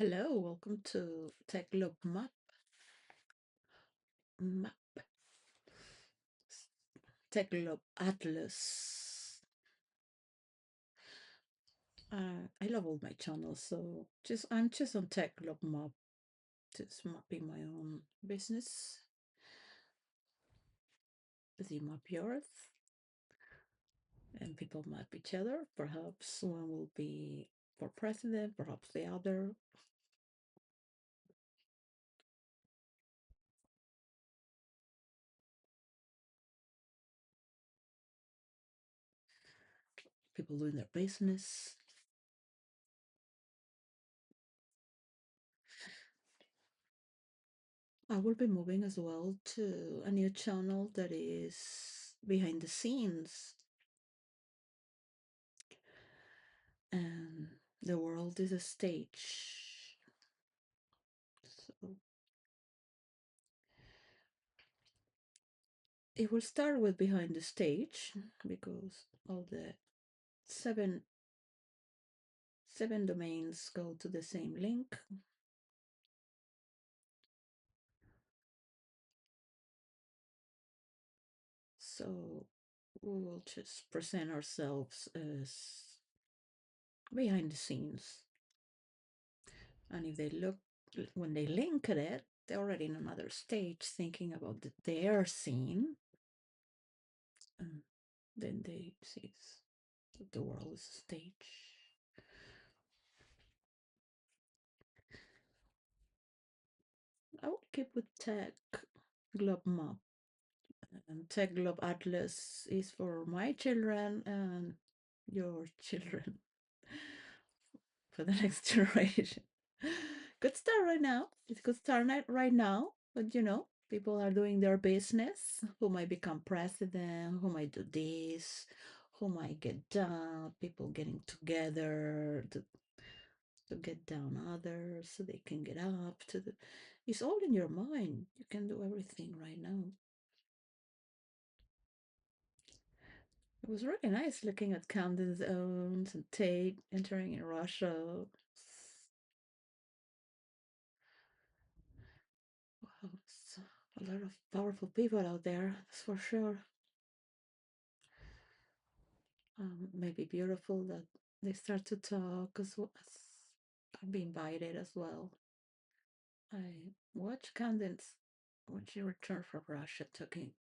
Hello, welcome to techglobemap. Map. Techglobe Atlas. I love all my channels, so I'm just on techglobemap, just mapping my own business. The map your Earth, and people map each other. Perhaps one will be for president, perhaps the other. People doing their business. I will be moving as well to a new channel that is behind the scenes. And the world is a stage. So it will start with behind the stage because all the seven domains go to the same link. So we will just present ourselves as behind the scenes. And if they look, when they link at it, they're already in another stage thinking about their scene. And then they see that the world is a stage. I would keep with Tech Globe Map. And Tech Globe Atlas is for my children and your children for the next generation. Good start right now. It's good start right now, but people are doing their business. Who might become president? Who might do this? Who might get down? People getting together to get down others so they can get up to the. It's all in your mind. You can do everything right now. It was really nice looking at Camden zones and Tate entering in Russia. Wow, it's a lot of powerful people out there, that's for sure. Maybe beautiful that they start to talk as well as I'll be invited as well. I watched Candace when she returned from Russia talking.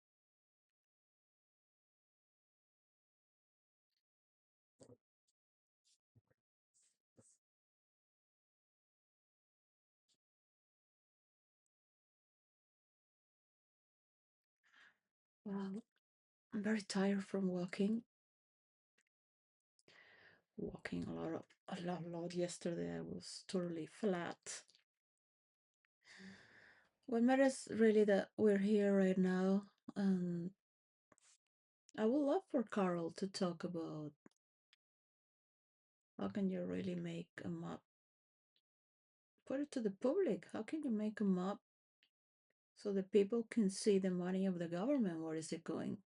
Well, I'm very tired from walking. Walking a lot yesterday. I was totally flat. What matters really that we're here right now, and I would love for Carol to talk about how can you really make a map, put it to the public. How can you make a map so that people can see the money of the government? Where is it going?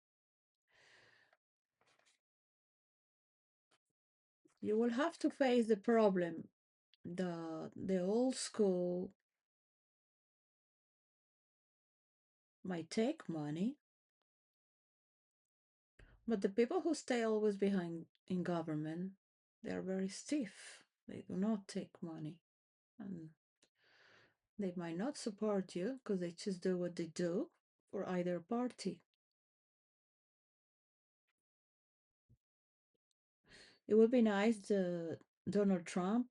You will have to face the problem. The old school might take money, but the people who stay always behind in government, they are very stiff. They do not take money. And they might not support you because they just do what they do for either party. It would be nice that Donald Trump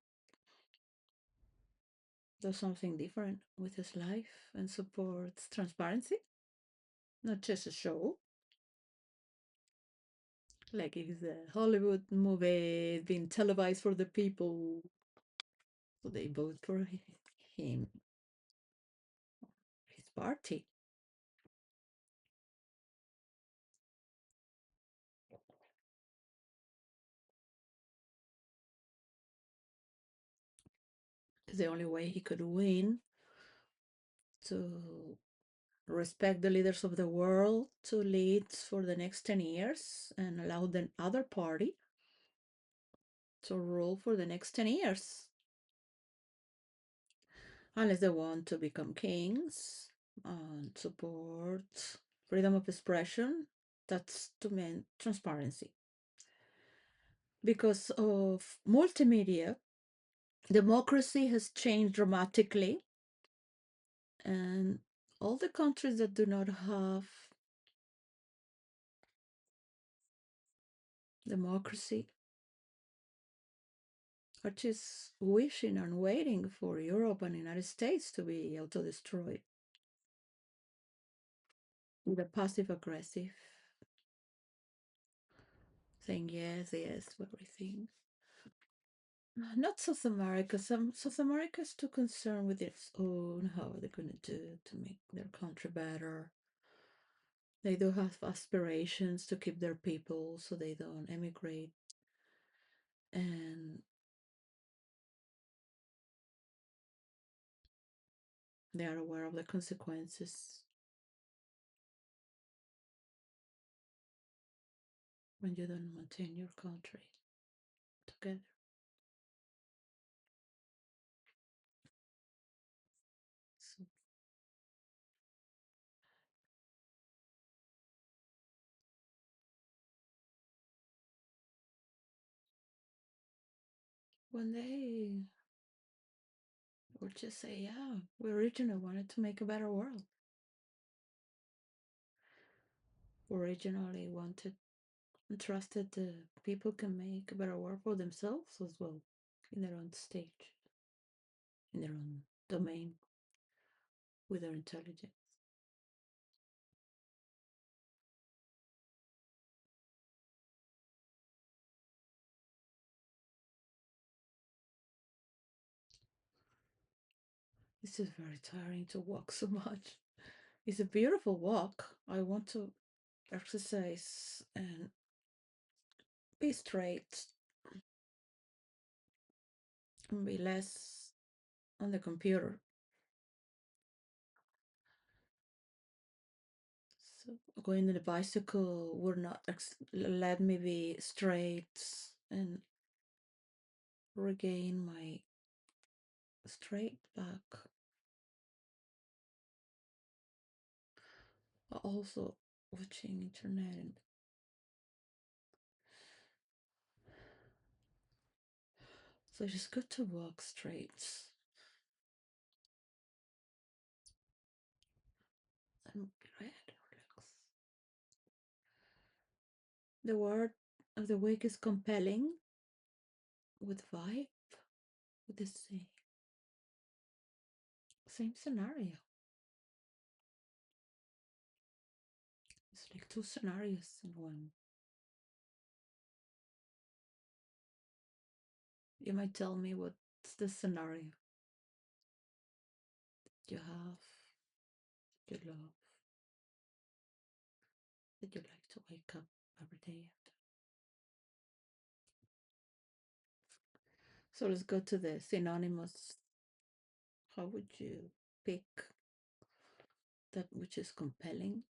does something different with his life and supports transparency, not just a show. Like if it's a Hollywood movie being televised for the people, so they vote for him, his party. It's the only way he could win to respect the leaders of the world to lead for the next 10 years and allow the other party to rule for the next 10 years. unless they want to become kings and support freedom of expression. That's to mean transparency. Because of multimedia, democracy has changed dramatically, and all the countries that do not have democracy are just wishing and waiting for Europe and the United States to be auto-destroyed with a passive aggressive saying yes, yes to everything. Not South America. South America is too concerned with its own, how they're going to do to make their country better. They do have aspirations to keep their people so they don't emigrate. And they are aware of the consequences when you don't maintain your country together. So when they would just say, yeah, we originally wanted to make a better world. We originally wanted and trusted the people can make a better world for themselves as well in their own stage, in their own domain, with their intelligence. This is very tiring to walk so much. It's a beautiful walk. I want to exercise and be straight and be less on the computer. So going to the bicycle would not let me be straight and regain my straight back. Also watching internet and so it's just good to walk straight and relax. The word of the week is compelling with vibe with the same scenario. It's like two scenarios in one. You might tell me what's the scenario you have, you love, that you like to wake up every day. So let's go to the synonymous. How would you pick that which is compelling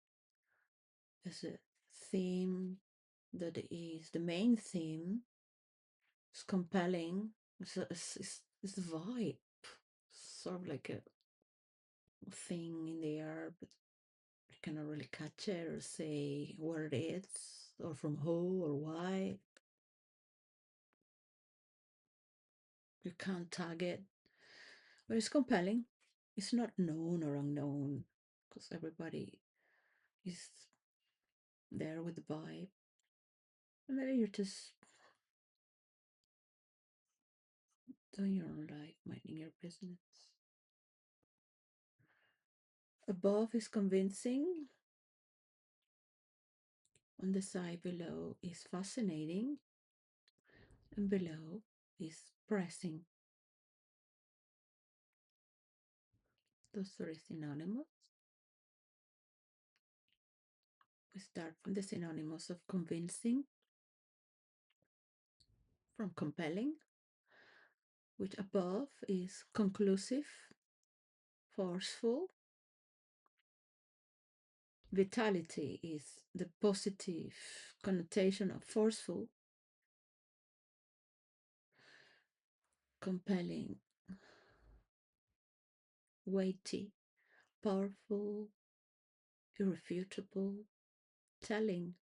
as a theme that is the main theme? It's compelling. It's a vibe, sort of like a thing in the air, but you cannot really catch it or say where it is or from who or why. You can't tag it, but it's compelling. It's not known or unknown because everybody is there with the vibe. And maybe you're just doing your own life, minding your business. Above is convincing. On the side below is fascinating. And below is pressing. Those three synonymous. We start from the synonymous of convincing, from compelling, which above is conclusive, forceful. Vitality is the positive connotation of forceful. Compelling weighty, powerful, irrefutable, telling.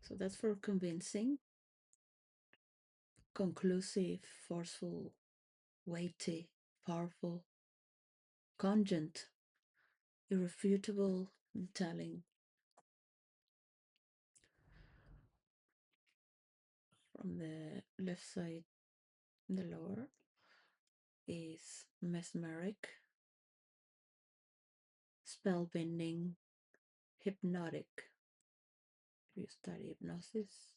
So that's for convincing, conclusive, forceful, weighty, powerful, cogent, irrefutable, and telling. From the left side, the lower is mesmeric, spellbinding, hypnotic. If you study hypnosis,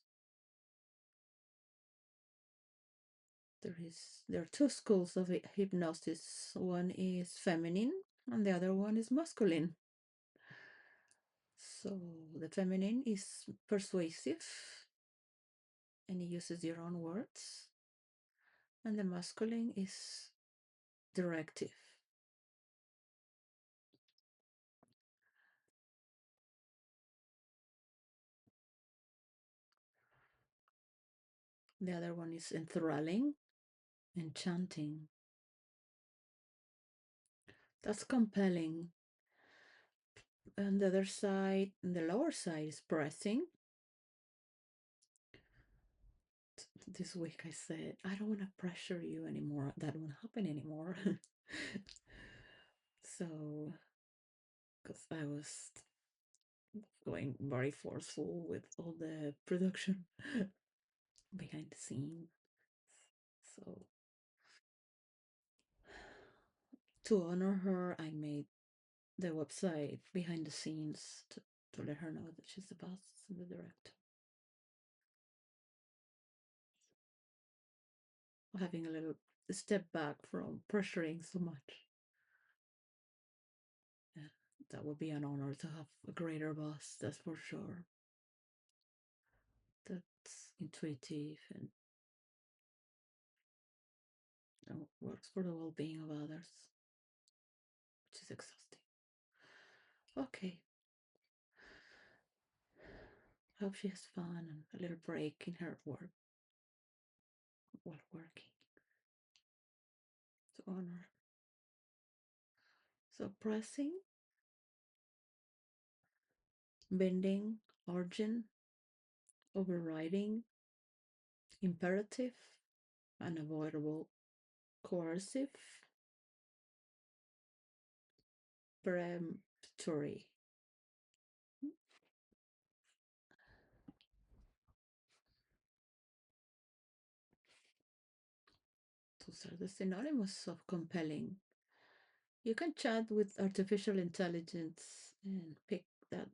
there are two schools of hypnosis. One is feminine and the other one is masculine. So the feminine is persuasive and it uses your own words, and the masculine is directive. The other one is enthralling, enchanting. That's compelling. And the other side, the lower side, is pressing. This week I said, I don't want to pressure you anymore. That won't happen anymore. So, because I was going very forceful with all the production behind the scenes. So, to honor her, I made the website behind the scenes to let her know that she's the boss and the director. Having a little step back from pressuring so much. Yeah, that would be an honor to have a greater boss, that's for sure. That's intuitive and works for the well-being of others, which is exhausting. Okay. Hope she has fun and a little break in her work while working to honor. So pressing, bending, urgent, overriding, imperative, unavoidable, coercive, peremptory. Those are the synonymous of compelling. You can chat with artificial intelligence and pick that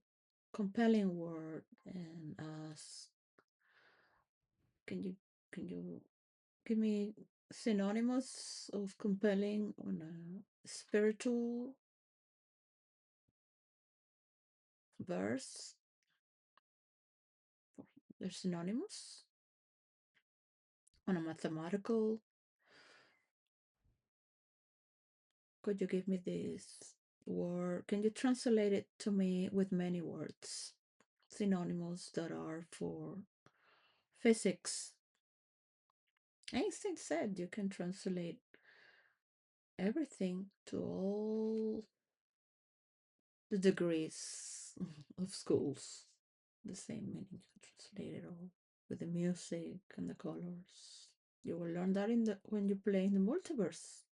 compelling word and ask, can you give me synonymous of compelling on a spiritual verse? They're synonymous. On a mathematical, could you give me this word? Can you translate it to me with many words? Synonymous that are for physics. Einstein said you can translate everything to all the degrees of schools. The same meaning, you can translate it all with the music and the colors. You will learn that when you play in the multiverse.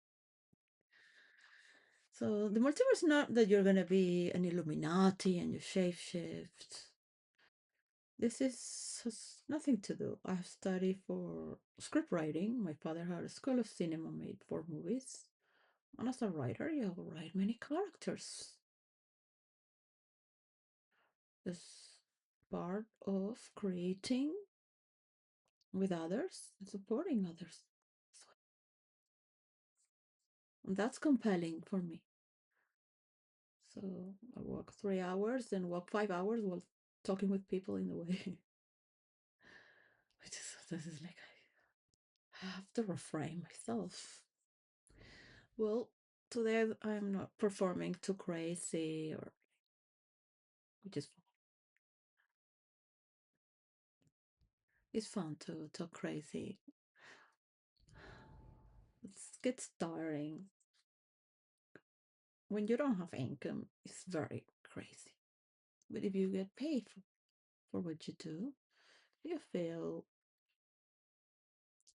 So the multiverse is not that you're gonna be an Illuminati and you shapeshift. This has nothing to do. I've studied for script writing. My father had a school of cinema, made 4 movies. And as a writer, you write many characters. It's part of creating with others and supporting others. And that's compelling for me. So I walk 3 hours and walk 5 hours while talking with people in the way. This is like I have to refrain myself. Well, today I'm not performing too crazy, or which is fun. It's fun to talk crazy. It gets tiring. when you don't have income, it's very crazy. But if you get paid for what you do, you feel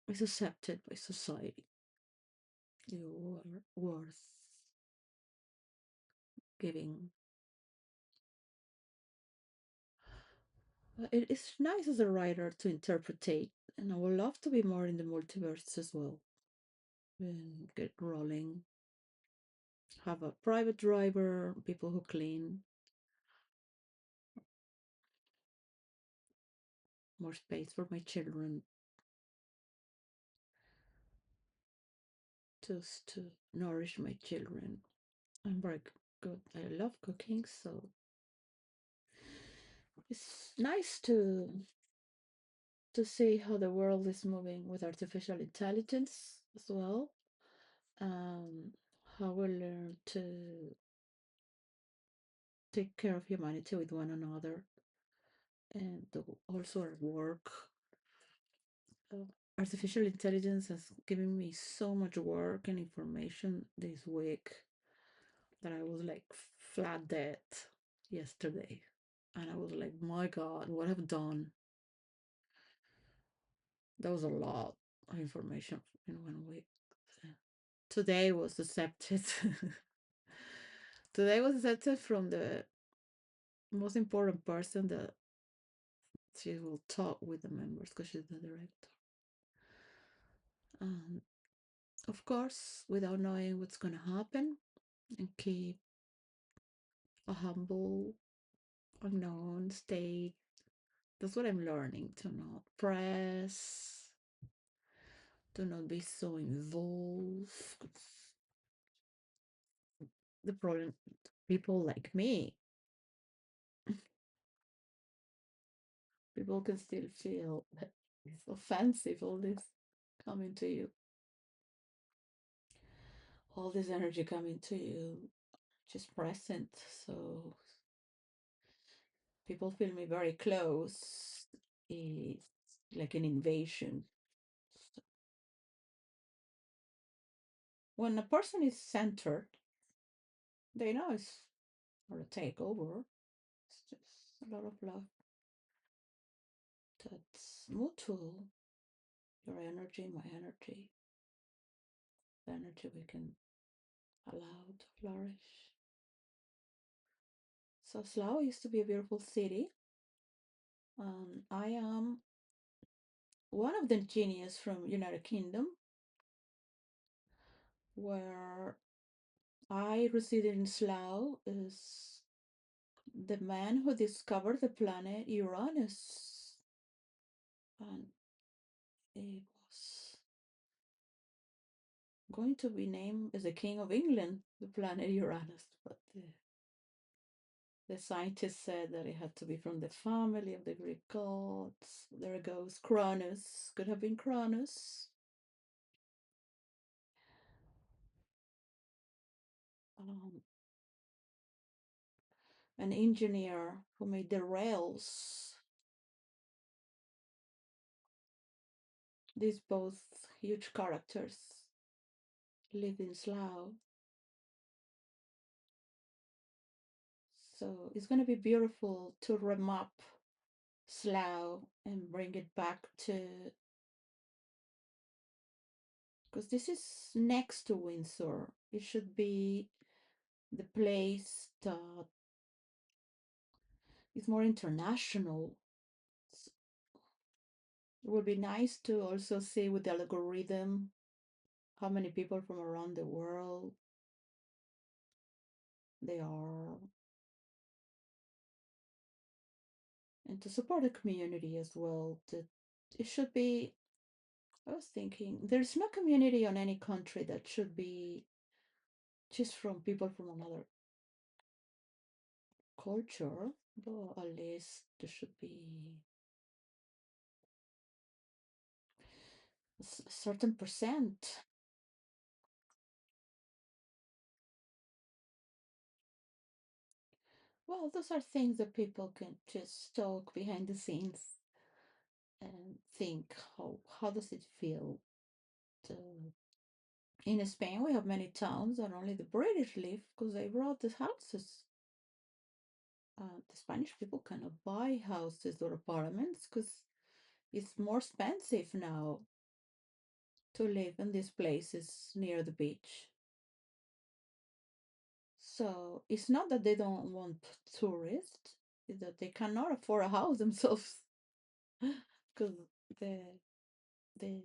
it's accepted by society. You are worth giving. It is nice as a writer to interpretate, and I would love to be more in the multiverse as well. And get rolling. Have a private driver, people who clean, more space for my children, just to nourish my children. I'm very good. I love cooking, so it's nice to see how the world is moving with artificial intelligence as well. How we learn to take care of humanity with one another and also our work. Uh, Artificial intelligence has given me so much work and information this week that I was like flat dead yesterday. And I was like, my God, what I've done. That was a lot of information in 1 week. Today was accepted. Today was accepted from the most important person that she will talk with the members because she's the director. And of course, without knowing what's going to happen, and keep a humble, unknown state. That's what I'm learning, to not press, to not be so involved. The problem, people like me, people can still feel that it's offensive, all this coming to you, all this energy coming to you, just present. So people feel me very close. It's like an invasion. So when a person is centered, they know it's not a takeover. It's just a lot of love that's mutual. Your energy, my energy, the energy we can allow to flourish. So Slough used to be a beautiful city. I am one of the genius from United Kingdom, where I resided in Slough is the man who discovered the planet Uranus. And it was going to be named as the King of England, the planet Uranus, but the scientists said that it had to be from the family of the Greek gods. There it goes, Cronus. Could have been Cronus. Um, an engineer who made the rails. These both huge characters live in Slough. So it's going to be beautiful to remap Slough and bring it back to, because this is next to Windsor. It should be the place that is more international. It would be nice to also see with the algorithm how many people from around the world they are, and to support the community as well. That it should be, I was thinking, there's no community on any country that should be just from people from another culture, but at least there should be a certain percent. Well, those are things that people can just talk behind the scenes and think how does it feel to In Spain, we have many towns that only the British live because they brought the houses. The Spanish people cannot buy houses or apartments because it's more expensive now to live in these places near the beach. So it's not that they don't want tourists, it's that they cannot afford a house themselves because the the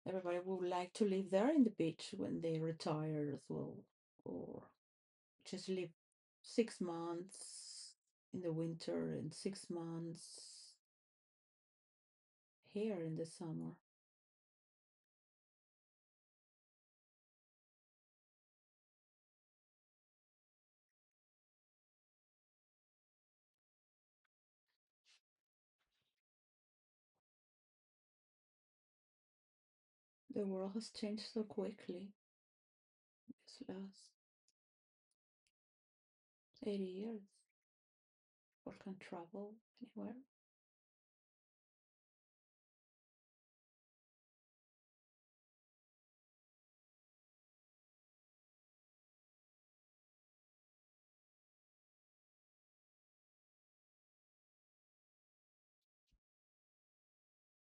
everybody would like to live there in the beach when they retire as well, or just live 6 months in the winter and 6 months here in the summer. The world has changed so quickly these last 80 years. Or can travel anywhere.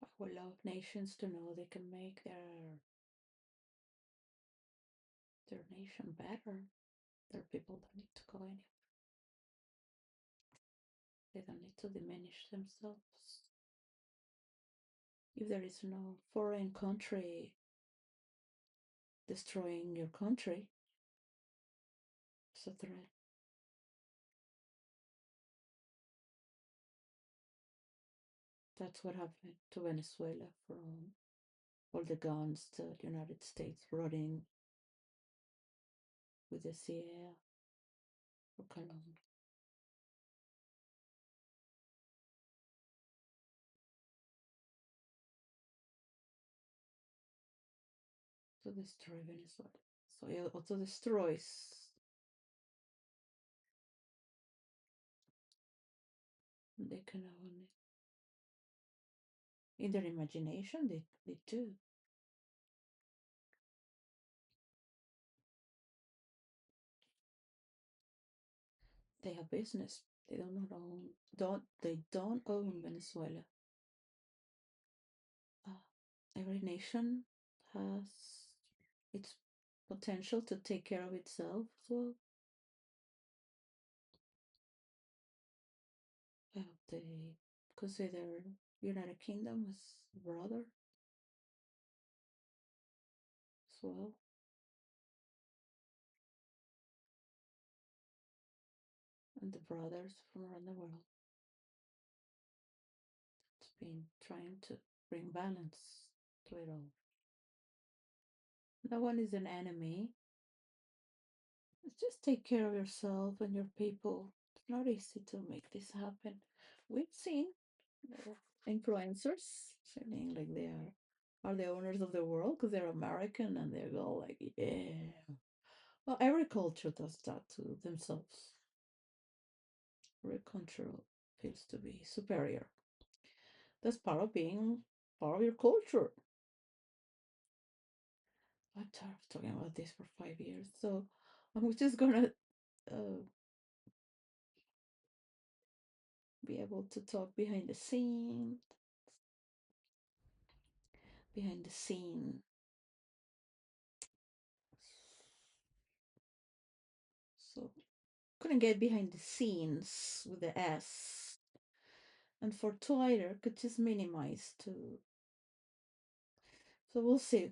I would love nations to know they can make their nation better. Their people don't need to go anywhere. They don't need to diminish themselves. If there is no foreign country destroying your country, it's a threat. That's what happened to Venezuela from all the guns the United States brought in with the CIA or Colombia. To destroy Venezuela. So it also destroys. They can only in their imagination they do. They have business. They don't own Venezuela. Uh, every nation has its potential to take care of itself as well. They consider United Kingdom as brother as well, and the brothers from around the world. It's been trying to bring balance to it all. No one is an enemy. Just take care of yourself and your people. It's not easy to make this happen. We've seen influencers saying like they are the owners of the world because they're American and they go like, yeah. Well, every culture does that to themselves. Every culture feels to be superior. That's part of being part of your culture. I'm tired of talking about this for 5 years, so I'm just gonna uh, be able to talk behind the scene, behind the scene. So couldn't get behind the scenes with the S. And for Twitter, could just minimize to. So we'll see.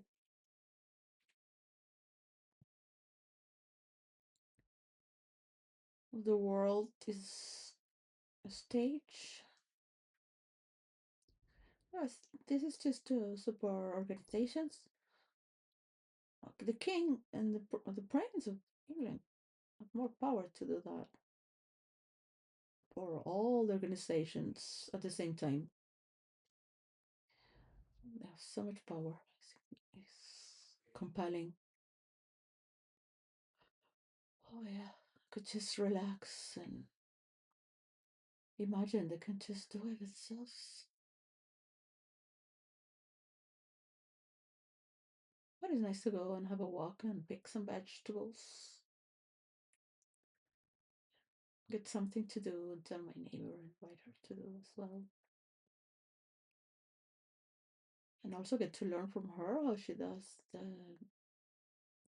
The world is a stage. Yes, this is just to support organizations. The king and the prince of England have more power to do that for all the organizations at the same time. They have so much power. It's compelling. Oh yeah, could just relax and imagine they can just do it themselves. it's nice to go and have a walk and pick some vegetables. Get something to do and tell my neighbor, invite her to do as well. And also get to learn from her how she does the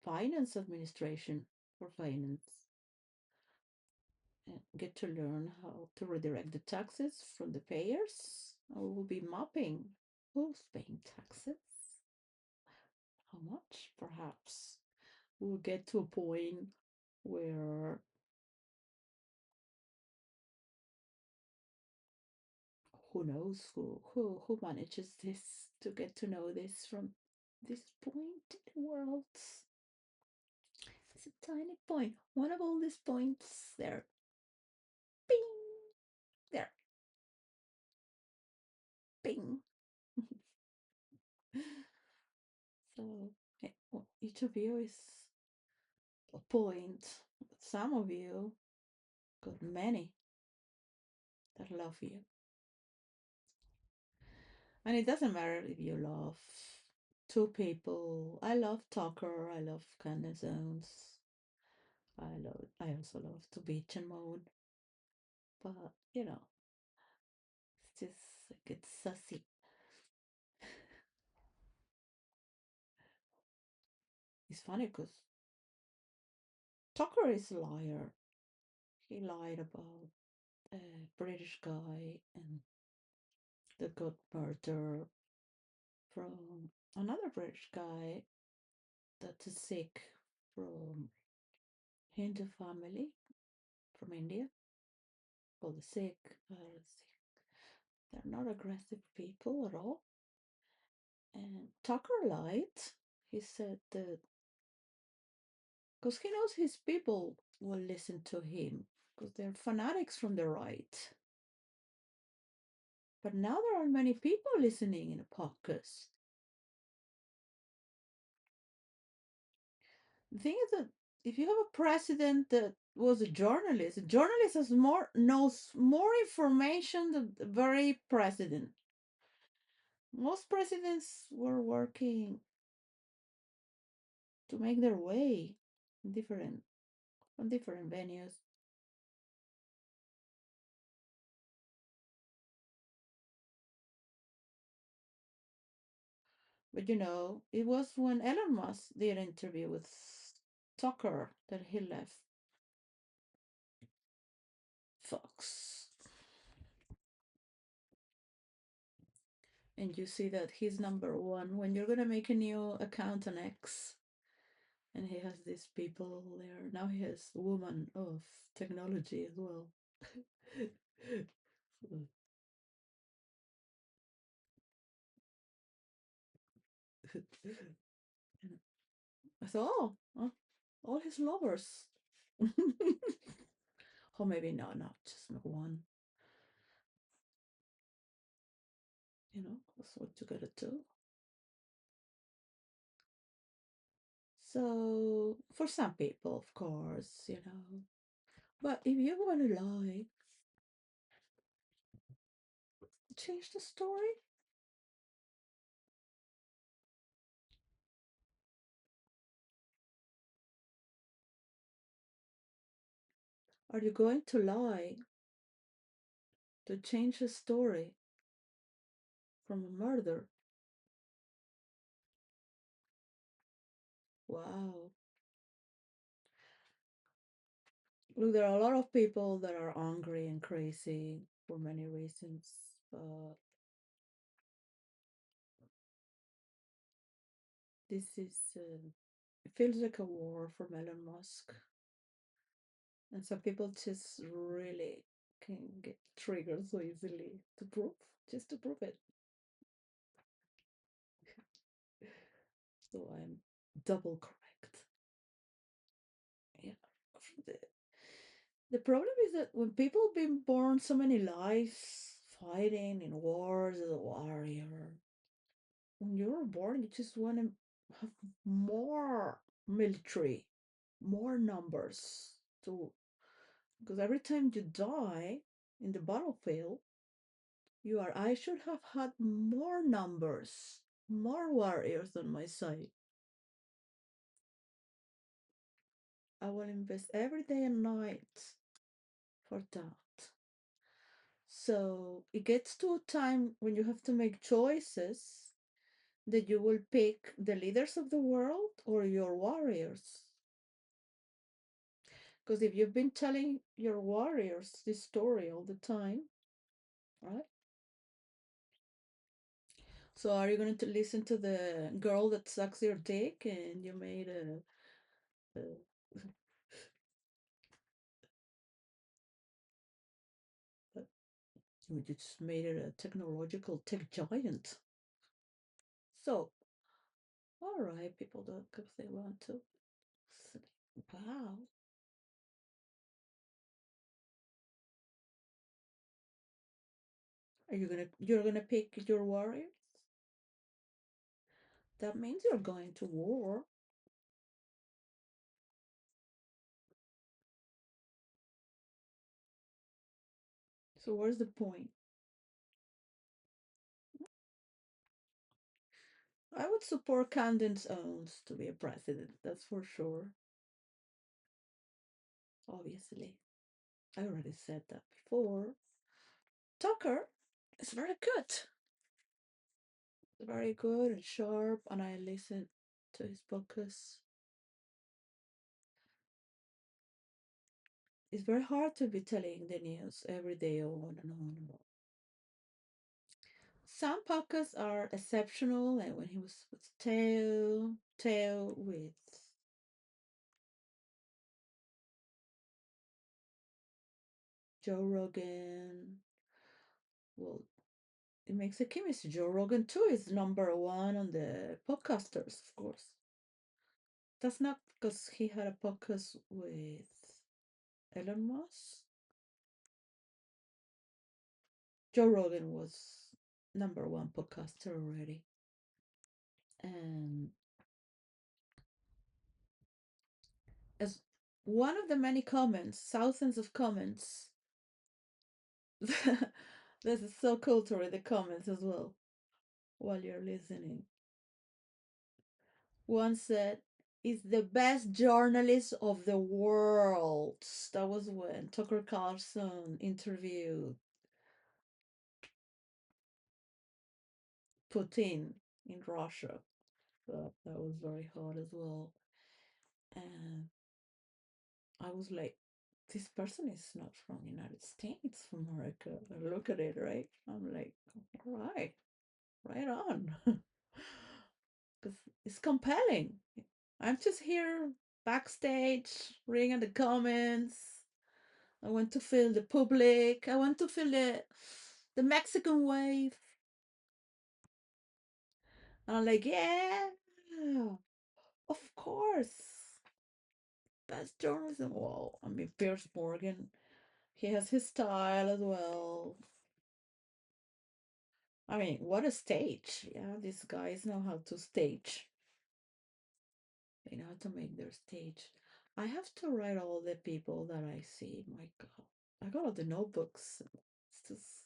finance administration for finance. And get to learn how to redirect the taxes from the payers. I will be mapping who's paying taxes, how much, perhaps. We'll get to a point where who knows who manages this to get to know this from this point in the world. It's a tiny point. One of all these points there. Bing! There. Bing! So well, each of you is a point. Some of you got many that love you. And it doesn't matter if you love two people. I love Tucker. I love Candace Zones. I also love to bitch and moan. But it's just like it's sassy. It's funny because Tucker is a liar. He lied about a British guy and that got murdered from another British guy that is sick from Hindu family from India. Well, the Sikh are sick. They're not aggressive people at all. And Tucker lied. He said that because he knows his people will listen to him because they're fanatics from the right. But now there are many people listening in a podcast. The thing is that if you have a president that was a journalist knows more information than the very president. Most presidents were working to make their way in different venues. But it was when Elon Musk did an interview with Tucker that he left Fox. And you see that he's number one when you're gonna make a new account on X. And he has these people there. Now he has woman of technology as well. I thought, all his lovers. Or maybe no, not just one. That's what you gotta do. So, for some people, of course. But if you want to lie, change the story. Are you going to lie to change the story from a murder? Wow. Look, there are a lot of people that are angry and crazy for many reasons, but this it feels like a war for Elon Musk. And some people just really can get triggered so easily just to prove it. So I'm double correct. Yeah. The problem is that when people have been born so many lives, fighting in wars as a warrior, when you're born, you just want to have more military, more numbers to because every time you die in the battlefield, I should have had more numbers, more warriors on my side. I will invest every day and night for that. So it gets to a time when you have to make choices that you will pick the leaders of the world or your warriors. Because if you've been telling your warriors this story all the time, right? So are you going to listen to the girl that sucks your dick and you made a you just made it a technological tech giant? So, all right, people do it if they want to. Wow. You're gonna pick your warriors? That means you're going to war. So where's the point? I would support Candace Owens to be a president, that's for sure. Obviously. I already said that before. Tucker is very good. Very good and sharp, and I listen to his podcasts. It's very hard to be telling the news every day on and on and on. Some podcasts are exceptional, like when he was with Teo with Joe Rogan. Well, it makes a chemistry. Joe Rogan too is number one on the podcasters, of course. That's not because he had a podcast with Elon Musk. Joe Rogan was number one podcaster already. And as one of the many comments, thousands of comments, this is so cool to read the comments as well while you're listening. One said, is the best journalist of the world. That was when Tucker Carlson interviewed Putin in Russia. That was very hot as well. And I was like, this person is not from the United States, from America. I look at it, right? I'm like, all right on. Because it's compelling. I'm just here backstage, reading the comments. I want to feel the public. I want to feel the Mexican wave. And I'm like, yeah, of course. Best journalism. Well, I mean, Pierce Morgan, he has his style as well. I mean, what a stage. Yeah, these guys know how to stage. They know how to make their stage. I have to write all the people that I see. My God. I got all the notebooks. It's just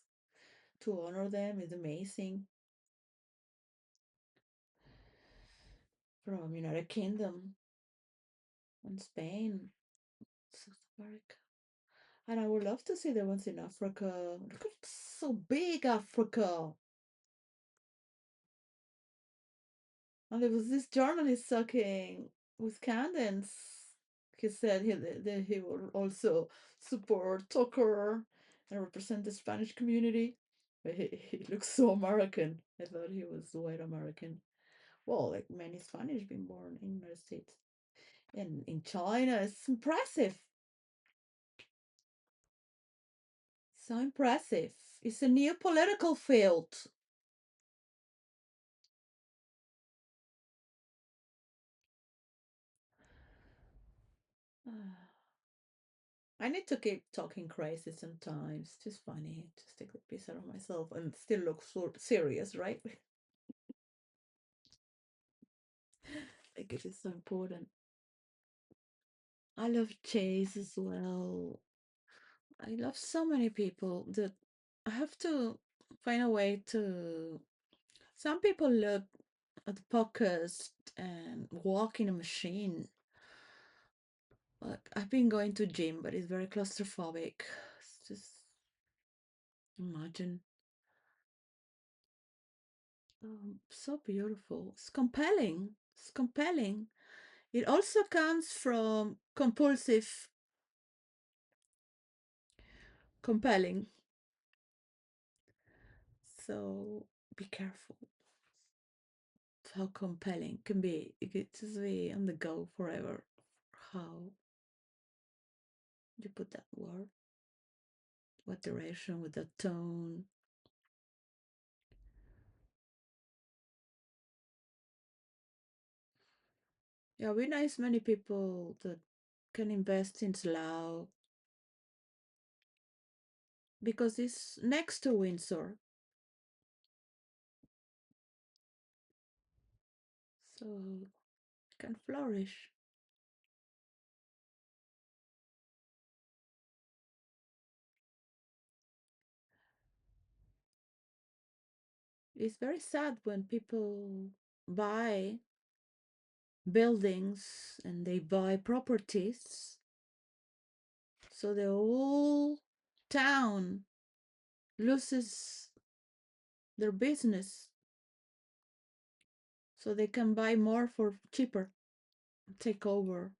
to honor them is amazing. From United Kingdom and Spain, South America. And I would love to see the ones in Africa. Look at so big Africa. And there was this journalist talking with Candence. He said that he will also support Tucker and represent the Spanish community. But he looks so American. I thought he was white American. Well, like many Spanish being born in the United States. And in China, it's impressive. So impressive. It's a new political field. I need to keep talking crazy sometimes. It's just funny. Just take a piece out of myself and still look so serious, right? Like it is so important. I love Chase as well. I love so many people that I have to find a way to. Some people look at the podcast and walk in a machine. Like, I've been going to gym, but it's very claustrophobic. It's just imagine. So beautiful. It's compelling. It's compelling. It also comes from compulsive compelling. So be careful of how compelling can be. It could just be on the go forever. How you put that word, what duration, with that tone. Yeah, we nice many people that can invest in Slough because it's next to Windsor. So it can flourish. It's very sad when people buy buildings and they buy properties. So the whole town loses their business. So they can buy more for cheaper, take over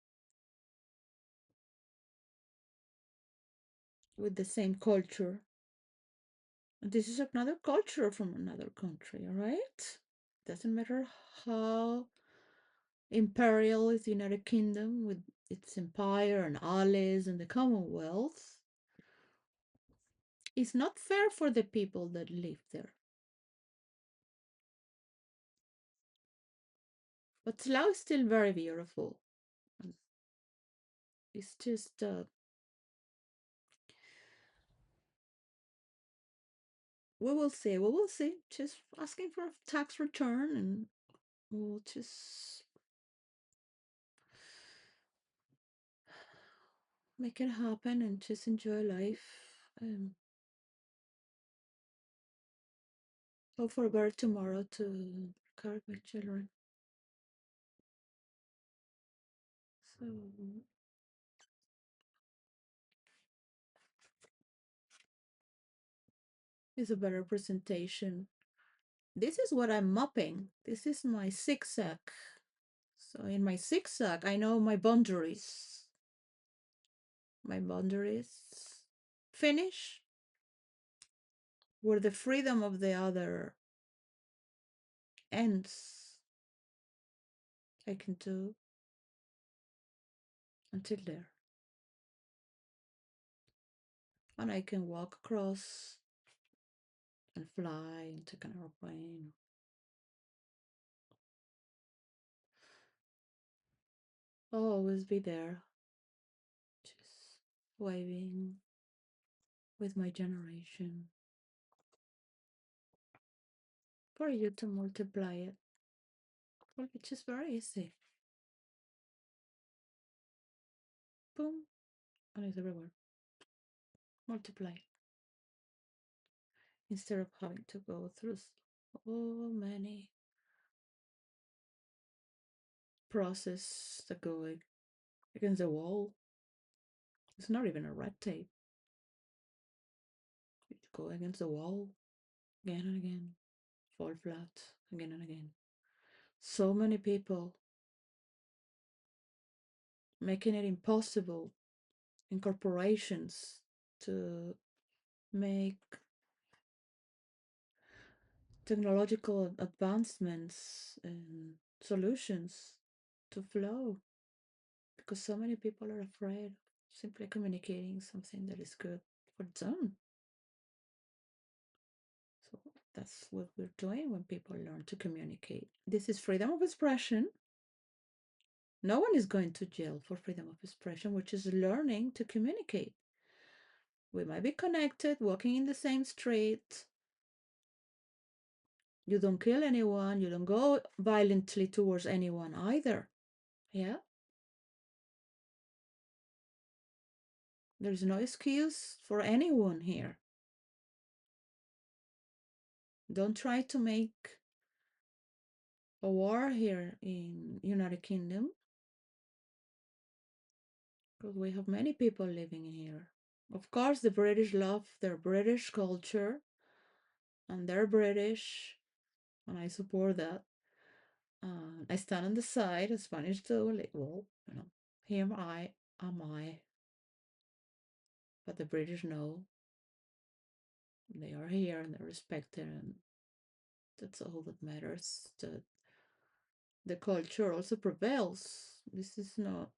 with the same culture. And this is another culture from another country, all right? Doesn't matter how imperial is the United Kingdom with its empire and allies and the Commonwealth. It's not fair for the people that live there. But Slough is still very beautiful. It's just we will see. We will see. Just asking for a tax return, and we'll just make it happen and just enjoy life. Hope for a better tomorrow to encourage my children. So it's a better presentation. This is what I'm mapping. This is my zigzag. So in my zigzag, I know my boundaries. My boundaries finish where the freedom of the other ends. I can do until there. And I can walk across and fly and take an airplane. I'll always be there, just waving with my generation for you to multiply it. Well, it's just very easy. Boom, and it's everywhere. Multiply instead of having to go through so many process that go against the wall. It's not even a red tape. You go against the wall again and again, fall flat again and again. So many people making it impossible in corporations to make technological advancements and solutions to flow because so many people are afraid of simply communicating something that is good for them. So that's what we're doing when people learn to communicate. This is freedom of expression. No one is going to jail for freedom of expression, which is learning to communicate. We might be connected, walking in the same street. You don't kill anyone, you don't go violently towards anyone either. Yeah? There's no excuse for anyone here. Don't try to make a war here in United Kingdom. because we have many people living here. Of course, the British love their British culture and they're British, and I support that. I stand on the side of Spanish too, like, well, here am I, but the British know they are here and they're respected, and that's all that matters. That the culture also prevails. This is not.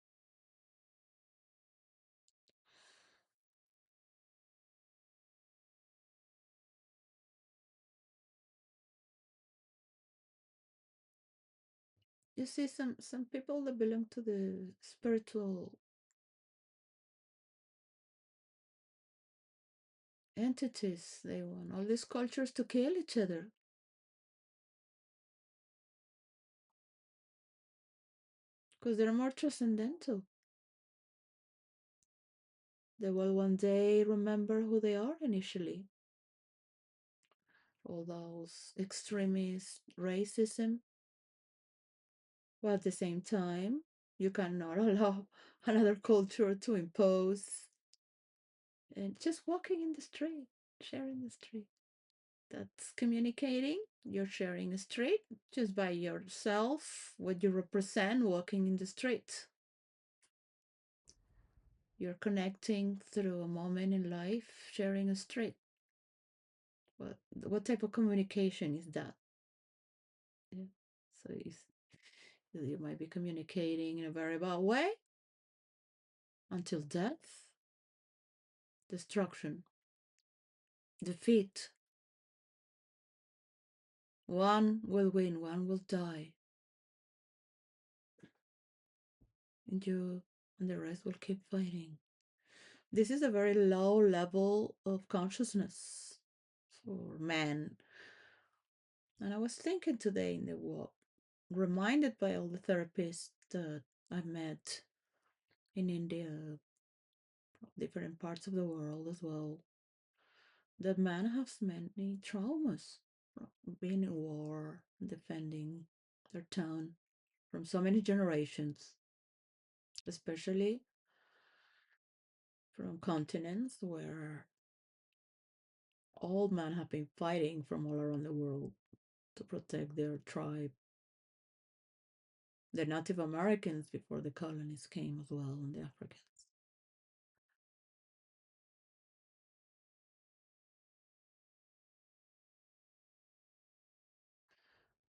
You see, some people that belong to the spiritual entities, they want all these cultures to kill each other because they're more transcendental. They will one day remember who they are initially. All those extremist racism, but at the same time, you cannot allow another culture to impose. And just walking in the street, sharing the street, that's communicating. You're sharing a street just by yourself, what you represent walking in the street. You're connecting through a moment in life, sharing a street. What type of communication is that? Yeah. So you might be communicating in a very bad way until death, destruction, defeat. One will win, one will die, and the rest will keep fighting. This is a very low level of consciousness for man. And I was thinking today in the walk, reminded by all the therapists that I met in India, different parts of the world as well, that man has many traumas from being in war, defending their town from so many generations, especially from continents where all men have been fighting from all around the world to protect their tribe. The Native Americans before the colonists came as well, and the Africans.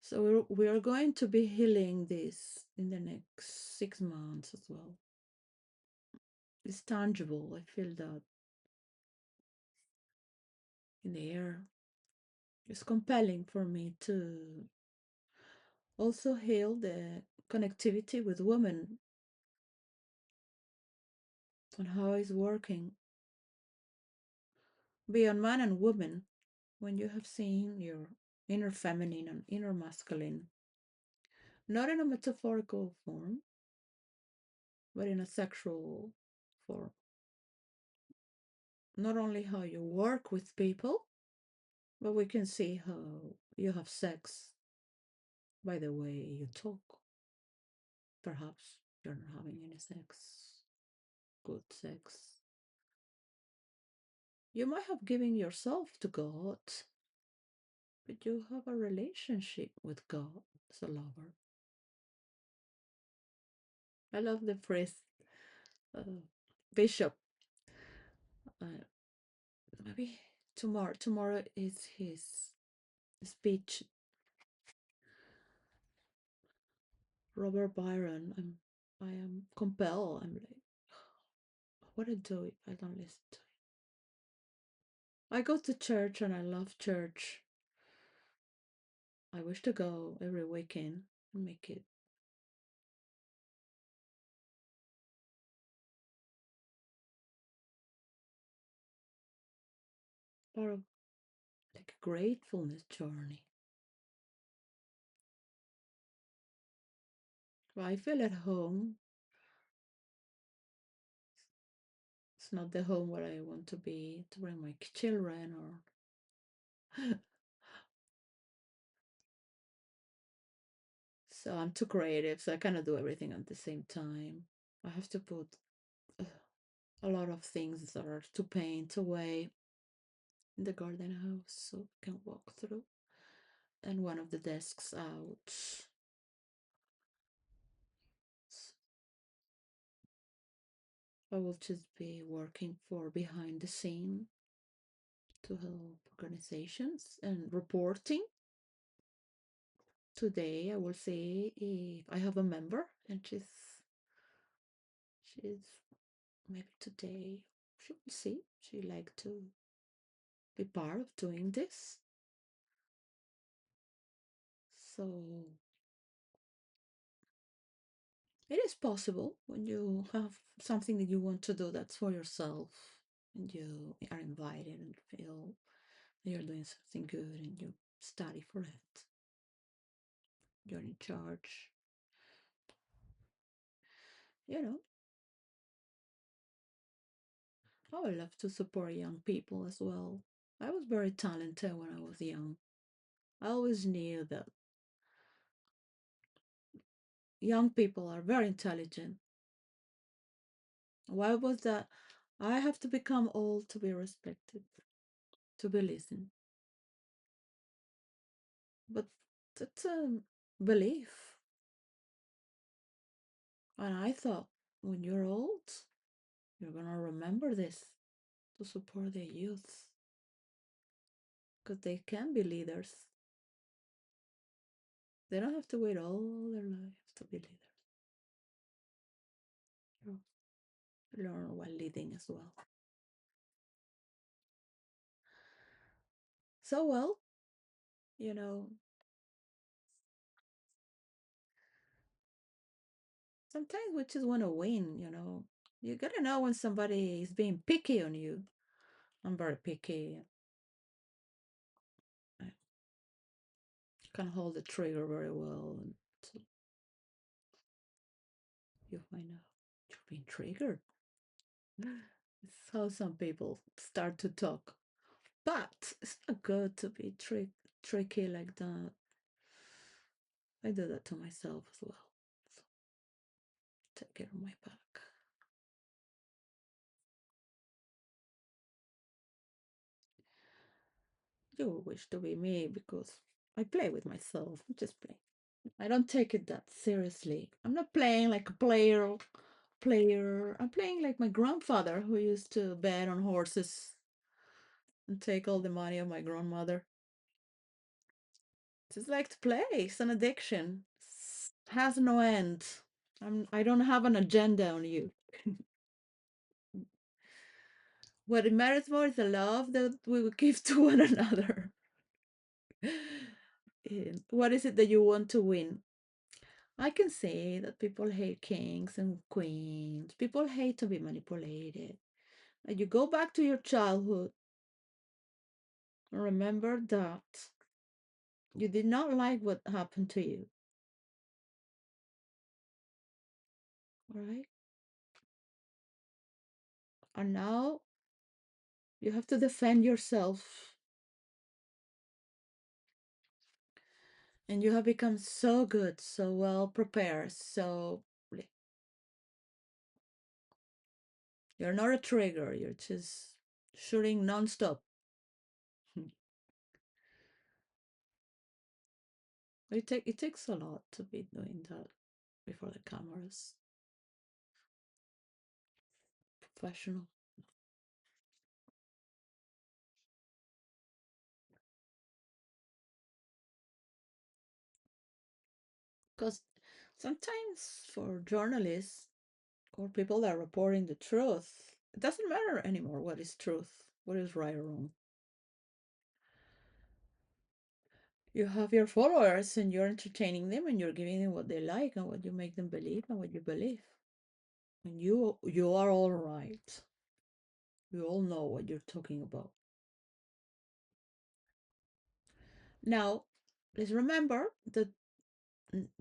So we are going to be healing this in the next 6 months as well. It's tangible. I feel that in the air. It's compelling for me to also heal the connectivity with women and how it's working beyond man and woman when you have seen your inner feminine and inner masculine, not in a metaphorical form, but in a sexual form. Not only how you work with people, but we can see how you have sex by the way you talk. Perhaps you're not having any sex, good sex. You might have given yourself to God, but you have a relationship with God as a lover. I love the phrase, uh, Bishop. Uh, Maybe tomorrow is his speech. Robert Byron. I am compelled. I'm like, what do I do if I don't listen to it? I go to church and I love church. I wish to go every weekend and make it part of like a gratefulness journey. But I feel at home. It's not the home where I want to be to bring my children or so I'm too creative, so I cannot do everything at the same time. I have to put a lot of things that are to paint away in the garden house so we can walk through. And one of the desks out. I will just be working for behind the scene to help organizations and reporting. Today I will see if I have a member and she's maybe today she will see she like to be part of doing this. So it is possible when you have something that you want to do that's for yourself and you are invited and feel that you're doing something good and you study for it. You're in charge. You know, I would love to support young people as well. I was very talented when I was young. I always knew that young people are very intelligent. Why was that? I have to become old to be respected, to be listened. But that's a belief. And I thought, when you're old, you're gonna remember this to support the youth because they can be leaders. They don't have to wait all their lives to be leaders. You learn while leading as well. So, well, you know, sometimes we just want to win. You gotta know when somebody is being picky on you. I'm very picky. I can hold the trigger very well. And so you find out you're being triggered. It's how some people start to talk. But it's not good to be tricky like that. I do that to myself as well. So take it on my back. You wish to be me because I play with myself. I just play. I don't take it that seriously. I'm not playing like a player. I'm playing like my grandfather who used to bet on horses and take all the money of my grandmother. Just like to play. It's an addiction. Has no end. I don't have an agenda on you. What it matters more is the love that we will give to one another. What is it that you want to win? I can say that people hate kings and queens. People hate to be manipulated. And you go back to your childhood and remember that you did not like what happened to you. All right? And now you have to defend yourself. And you have become so good, so well prepared, so you're not a trigger, you're just shooting nonstop. It takes a lot to be doing that before the cameras. Professional. Because sometimes for journalists or people that are reporting the truth, it doesn't matter anymore what is truth, what is right or wrong. You have your followers and you're entertaining them and you're giving them what they like and what you make them believe and what you believe. And you are all right. You all know what you're talking about. Now, let's remember that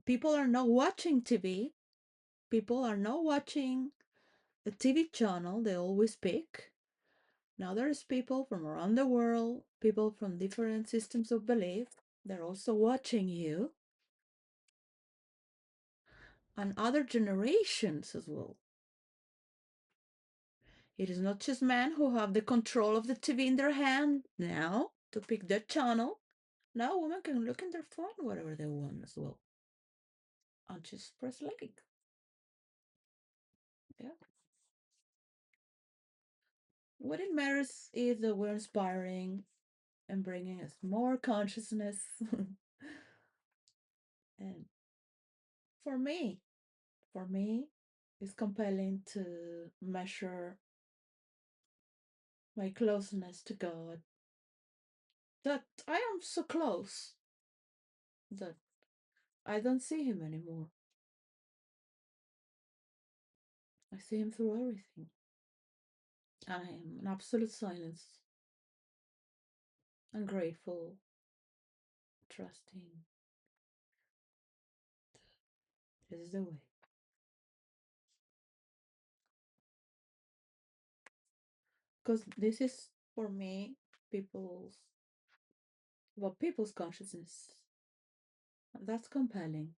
people are not watching TV. People are not watching a TV channel they always pick. Now there's people from around the world, people from different systems of belief. They're also watching you and other generations as well. It is not just men who have the control of the TV in their hand now to pick their channel. Now women can look in their phone whatever they want as well. And just press like. Yeah. What it matters is that we're inspiring and bringing us more consciousness. And for me, for me, it's compelling to measure my closeness to God, that I am so close that I don't see him anymore. I see him through everything. I am in absolute silence. I'm grateful, trusting. This is the way. Because this is, for me, people's, well, people's consciousness. And that's compelling.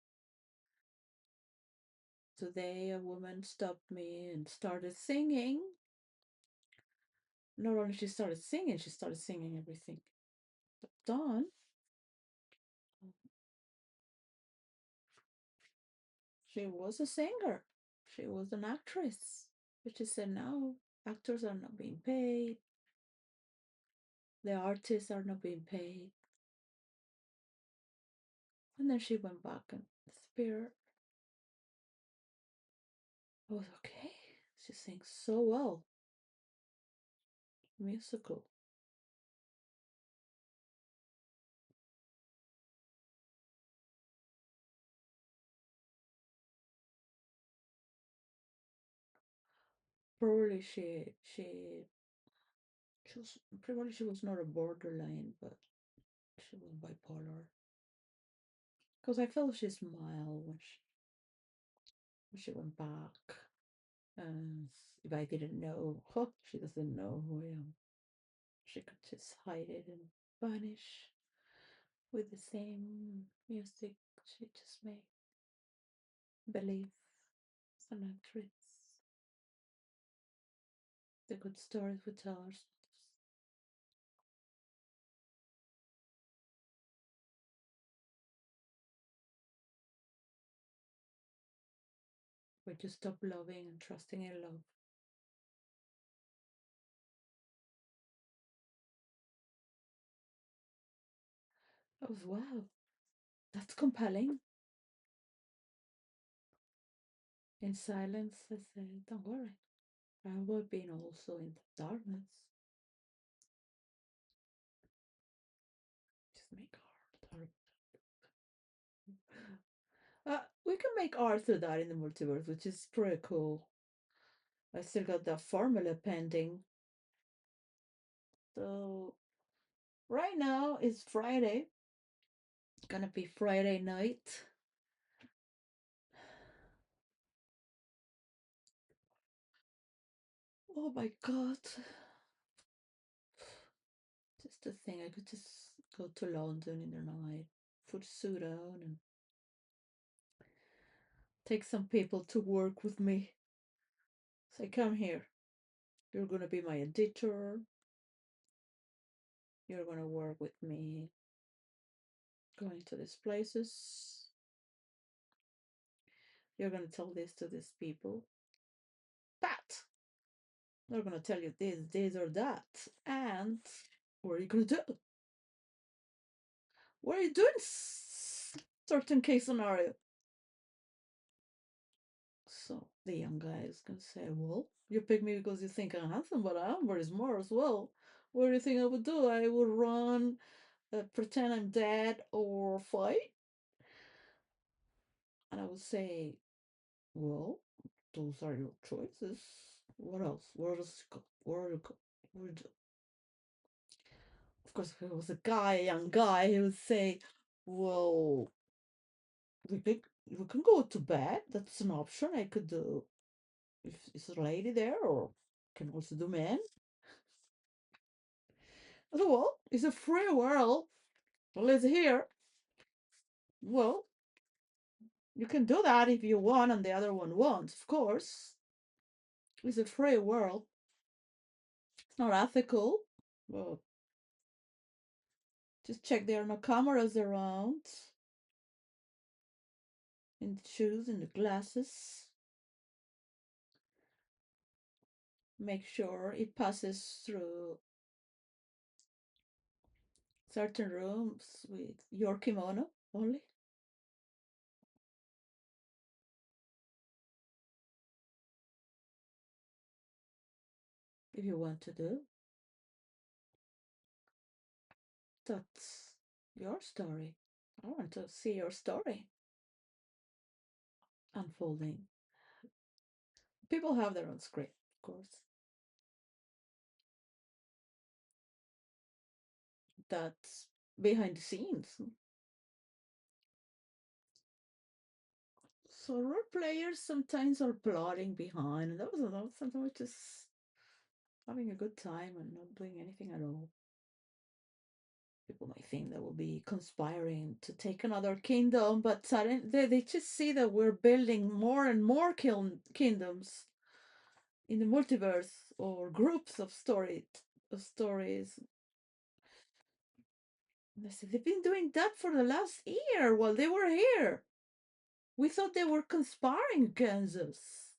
Today, a woman stopped me and started singing. Not only she started singing everything. But Dawn, she was a singer. She was an actress. But she said now actors are not being paid. The artists are not being paid. And then she went back and the spirit was okay. She sings so well. Musical. Probably she was probably she was not a borderline, but she was bipolar. Because I felt she smiled when she went back. And if I didn't know, oh, she doesn't know who I am. She could just hide it and vanish with the same music she just made. Believe it's an actress. The good stories we tell ourselves. We just stop loving and trusting in love. Oh wow, that's compelling. In silence, I said, "Don't worry, I have been also in the darkness. Just make art." We can make art through that in the multiverse, which is pretty cool. I still got that formula pending. So right now it's Friday. It's gonna be Friday night. Oh my god. Just to think I could just go to London in the night, put a suit on and take some people to work with me. Say, come here. You're gonna be my editor. You're gonna work with me. Going to these places. You're gonna tell this to these people. But they're gonna tell you this, or that. And what are you gonna do? What are you doing? Certain case scenario. So the young guy is gonna say, well, you pick me because you think I'm handsome, but I'm very smart as well. What do you think I would do? I would run, pretend I'm dead, or fight? And I would say, well, those are your choices. What else? Where does it go? Where do go? Where do? Of course, if it was a guy, a young guy, he would say, well, we can go to bed. That's an option I could do. If is a lady there, or can also do men. Well, it's a free world. Let's hear. Well, you can do that if you want, and the other one wants, of course. It's a free world. not ethical. Well, just check there are no cameras around. In the shoes, in the glasses. Make sure it passes through certain rooms with your kimono only. If you want to do. That's your story. I want to see your story unfolding. People have their own script, of course. That's behind the scenes. So role players sometimes are plotting behind, and that was sometimes just having a good time and not doing anything at all. People might think that we'll be conspiring to take another kingdom, but suddenly they just see that we're building more and more kingdoms in the multiverse or groups of stories. And they said they've been doing that for the last year while they were here. We thought they were conspiring against us,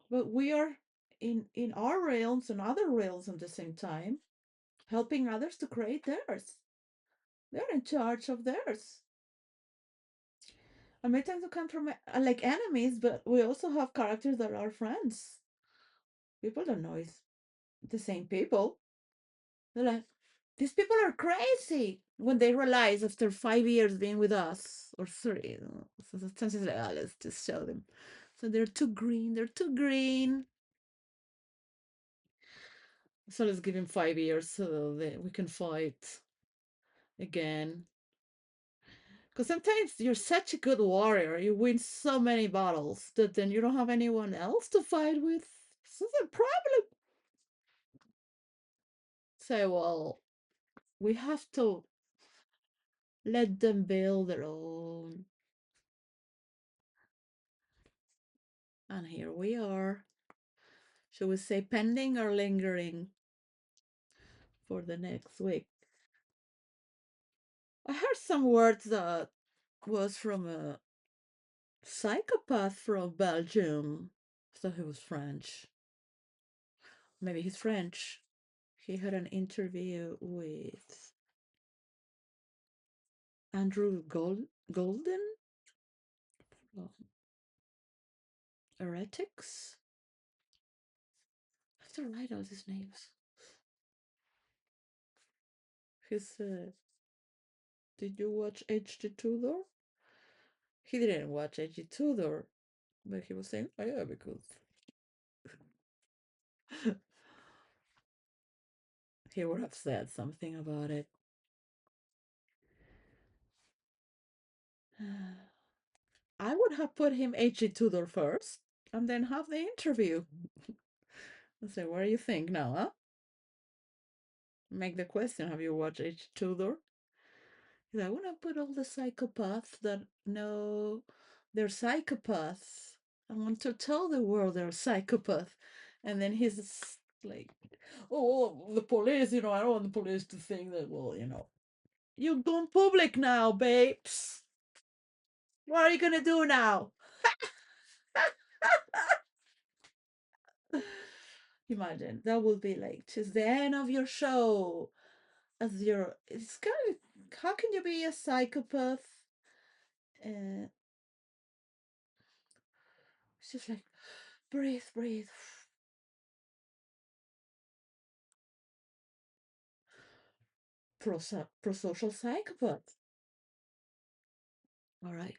but we are in our realms and other realms at the same time, helping others to create theirs. They're in charge of theirs. And many times we come from like enemies, but we also have characters that are friends. People don't know it's the same people. They're like, these people are crazy when they realize after 5 years being with us or three. So sometimes it's like, oh, let's just show them. So they're too green. They're too green. So let's give him 5 years so that we can fight again. Because sometimes you're such a good warrior, you win so many battles that then you don't have anyone else to fight with. So it's a problem. Say, well, we have to let them build their own. And here we are. Should we say pending or lingering for the next week? I heard some words that was from a psychopath from Belgium. I thought he was French. Maybe he's French. He had an interview with Andrew Golden, oh, Heretics. I have to write all these names. He said, "Did you watch H.G. Tudor?" He didn't watch H.G. Tudor, but he was saying, "Oh yeah, because he would have said something about it." I would have put him H.G. Tudor first, and then have the interview. And say, "What do you think now, huh?" Make the question, "Have you watched H.G. Tudor?" I want to put all the psychopaths that know they're psychopaths. I want to tell the world they're psychopaths. And then he's like, oh, the police, I don't want the police to think that, well, you've gone public now, babes. What are you going to do now? Imagine that would be like just the end of your show. It's kind of, how can you be a psychopath? Uh, it's just like, breathe, breathe. Pro-social psychopath. All right.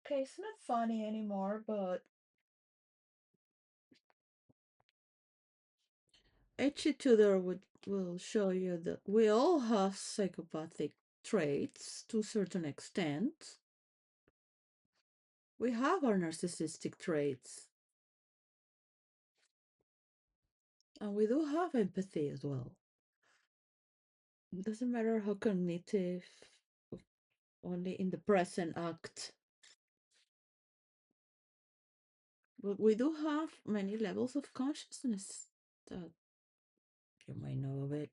Okay, it's not funny anymore, but H.G. Tudor will show you that we all have psychopathic traits to a certain extent. We have our narcissistic traits. And we do have empathy as well. It doesn't matter how cognitive, only in the present act. But we do have many levels of consciousness that you might know of it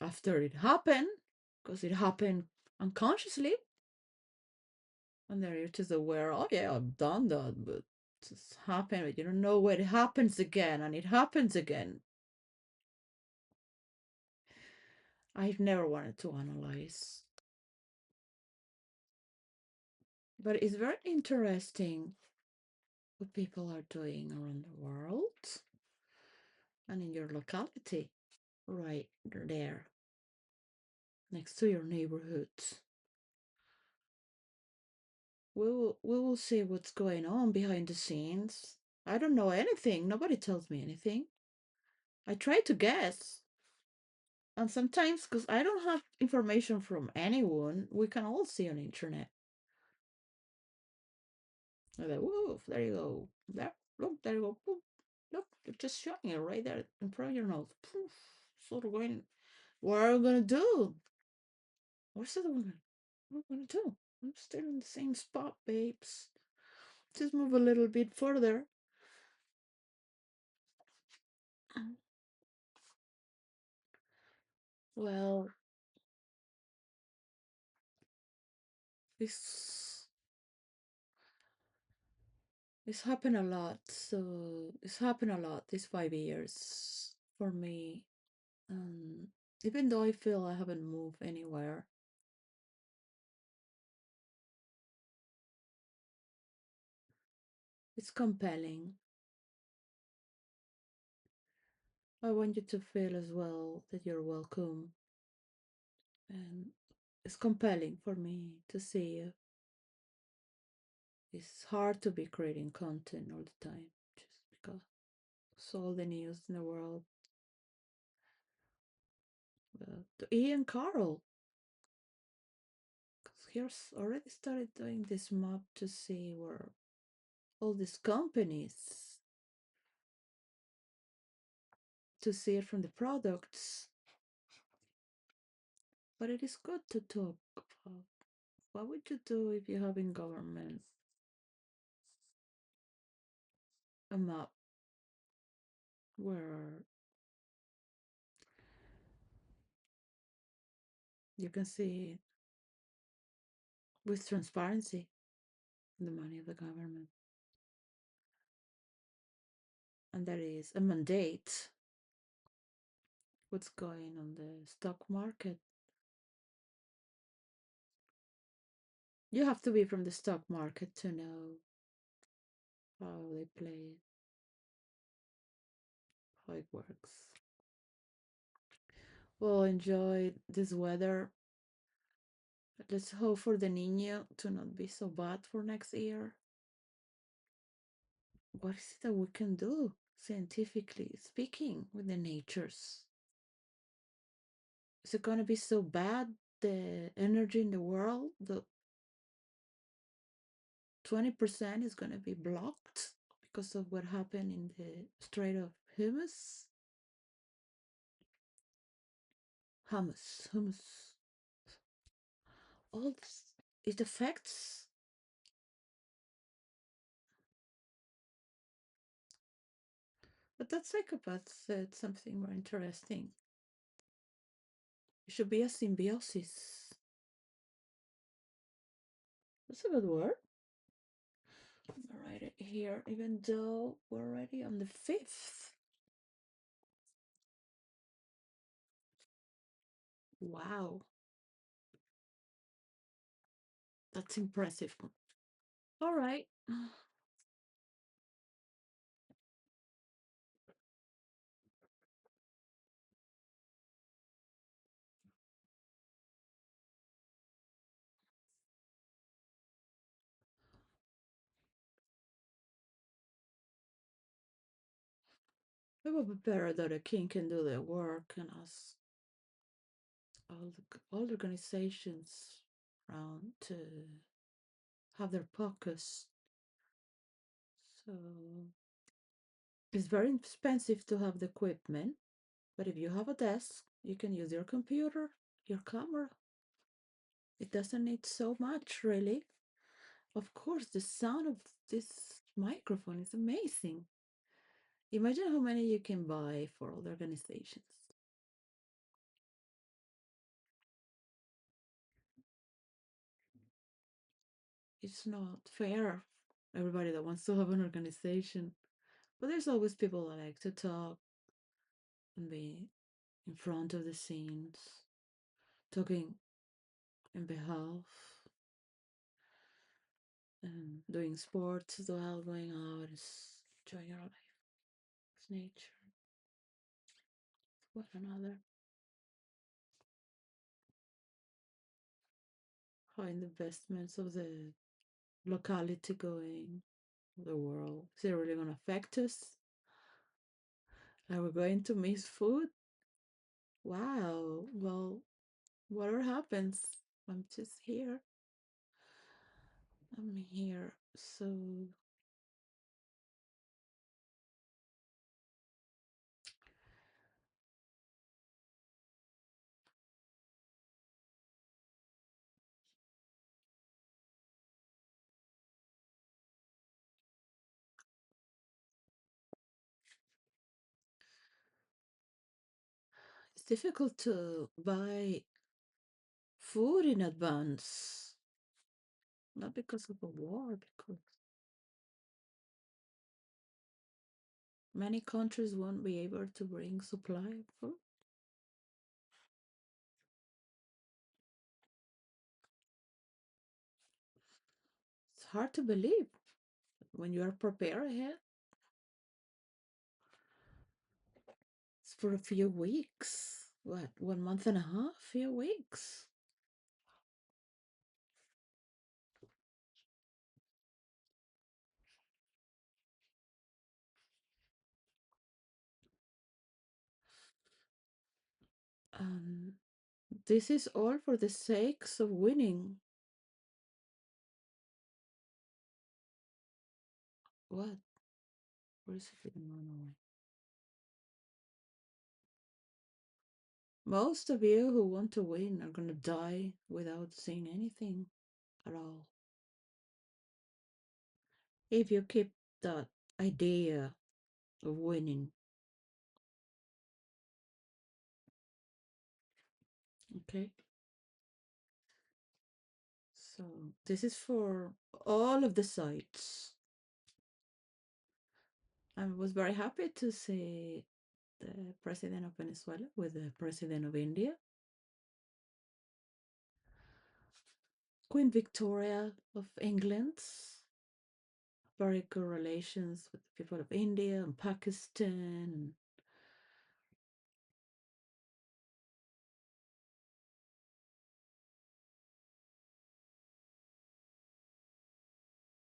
after it happened, because it happened unconsciously. And then you're just aware, oh yeah, I've done that, but it's happened, but you don't know when it happens again, and it happens again. I've never wanted to analyze. But it's very interesting what people are doing around the world and in your locality, right there, next to your neighborhood. We will see what's going on behind the scenes. I don't know anything. Nobody tells me anything. I try to guess. And sometimes, because I don't have information from anyone, we can all see on the internet. And like, whoa, there you go. There, look, there you go. Poof. Look, they're just showing it right there in front of your nose. Poof. Sort of going, what are we gonna do? What's the one? What are we gonna do? I'm still in the same spot, babes. Just move a little bit further. Well, this it's happened a lot. So it's happened a lot these 5 years for me. Even though I feel I haven't moved anywhere, it's compelling. I want you to feel as well that you're welcome. And it's compelling for me to see you. It's hard to be creating content all the time just because it's all the news in the world. To Ian Carroll, because he's already started doing this map to see where all these companies, to see it from the products. But it is good to talk about what would you do if you have in government a map where you can see with transparency the money of the government. And there is a mandate what's going on the stock market. You have to be from the stock market to know how they play it, how it works. Well, enjoy this weather. Let's hope for the Nino to not be so bad for next year. What is it that we can do, scientifically speaking, with the natures? Is it going to be so bad, the energy in the world, the 20% is going to be blocked because of what happened in the Strait of Hormuz? Hummus. All this, it affects. But that psychopath said something more interesting. It should be a symbiosis. That's a good word. I'll write it here, even though we're already on the 5th. Wow. That's impressive. All right. It would be better that a king can do the work and us, all the organizations around to have their focus. So it's very expensive to have the equipment, but if you have a desk, you can use your computer, your camera. It doesn't need so much, really. Of course, the sound of this microphone is amazing. Imagine how many you can buy for all the organizations. It's not fair. Everybody that wants to have an organization. But there's always people that like to talk and be in front of the scenes, talking in behalf and doing sports as well, going out, enjoying your life with nature, with one another, how investments of the locality going, the world. Is it really going to affect us? Are we going to miss food? Wow. Well, whatever happens, I'm just here. I'm here. So it's difficult to buy food in advance. Not because of a war, because many countries won't be able to bring supply of food. It's hard to believe when you are prepared ahead. It's for a few weeks. What, 1 month and a half? Few weeks. Um, this is all for the sakes of winning. What? Where is it run away? Most of you who want to win are gonna die without seeing anything at all. If you keep that idea of winning, okay? So this is for all of the sites. I was very happy to see the president of Venezuela with the president of India. Queen Victoria of England. Very good relations with the people of India and Pakistan.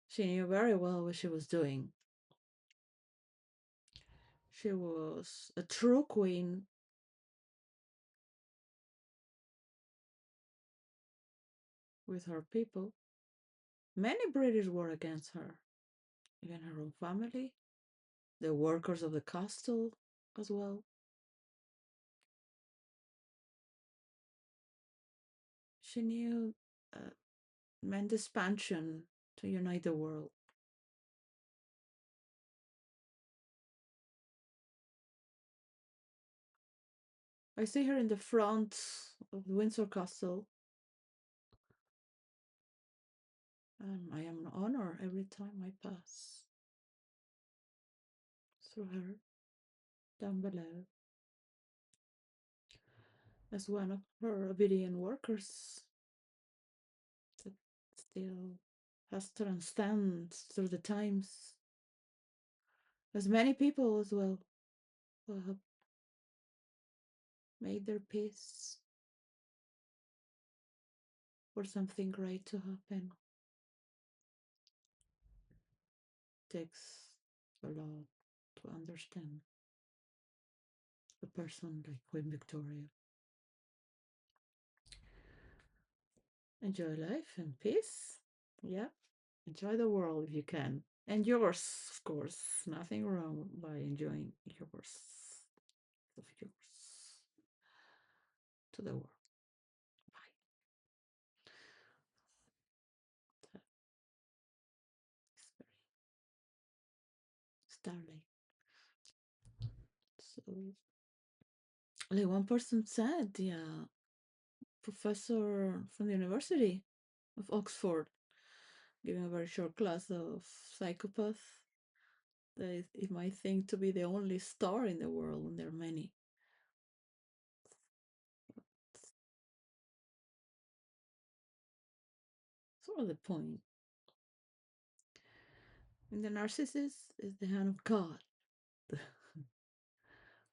She knew very well what she was doing. She was a true queen. With her people. Many British were against her, even her own family, the workers of the castle as well. She knew meant expansion to unite the world. I see her in the front of Windsor Castle, and I am honored every time I pass through her down below as one of her obedient workers that still has to stand through the times. As many people as well who have made their peace for something great to happen. Takes a lot to understand a person like Queen Victoria. Enjoy life and peace. Yeah. Enjoy the world if you can. And yours, of course. Nothing wrong by enjoying yours of yours to the world. Bye. That is very like one person said, yeah, professor from the University of Oxford giving a very short class of psychopath that it might think to be the only star in the world, and there are many. Sort of the point. And the narcissist is the hand of God.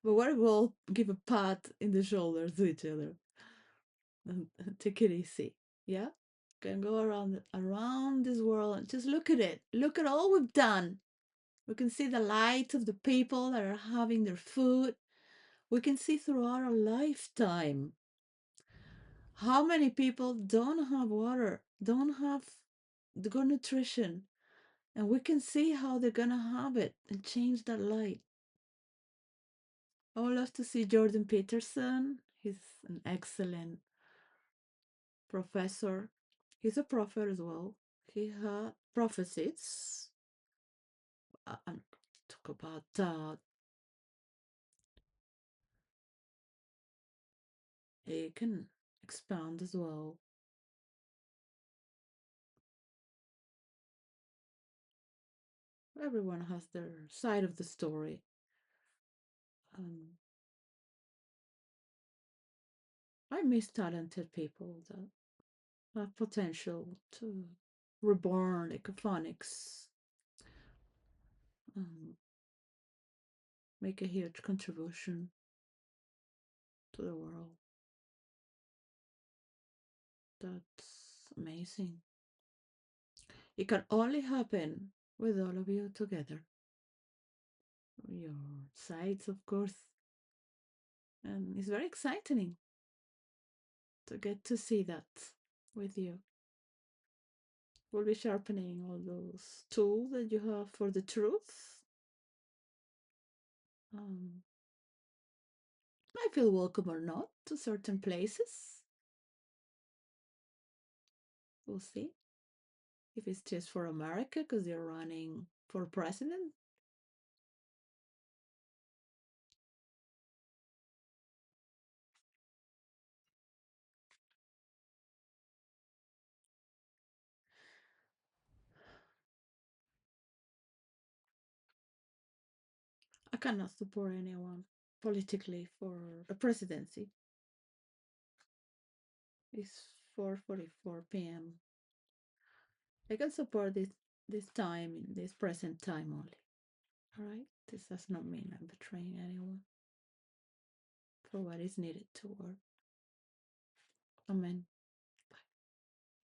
But what if we all give a pat in the shoulders to each other and take it easy? Yeah? Can go around this world and just look at it. Look at all we've done. We can see the light of the people that are having their food. We can see throughout our lifetime how many people don't have water, don't have the good nutrition, and we can see how they're gonna have it and change that light. I would love to see Jordan Peterson. He's an excellent professor. He's a prophet as well. He had prophecies. And talk about he can expand as well. Everyone has their side of the story. I miss talented people that have potential to reborn like a phoenix, um, make a huge contribution to the world. That's amazing. It can only happen with all of you together. Your sides, of course. And it's very exciting to get to see that with you. We'll be sharpening all those tools that you have for the truth. I feel welcome or not to certain places. We'll see. If it's just for America because you're running for president. I cannot support anyone politically for a presidency. It's 4:44 p.m. I can support this time in this present time only. All right? This does not mean I'm betraying anyone for what is needed to work. Amen.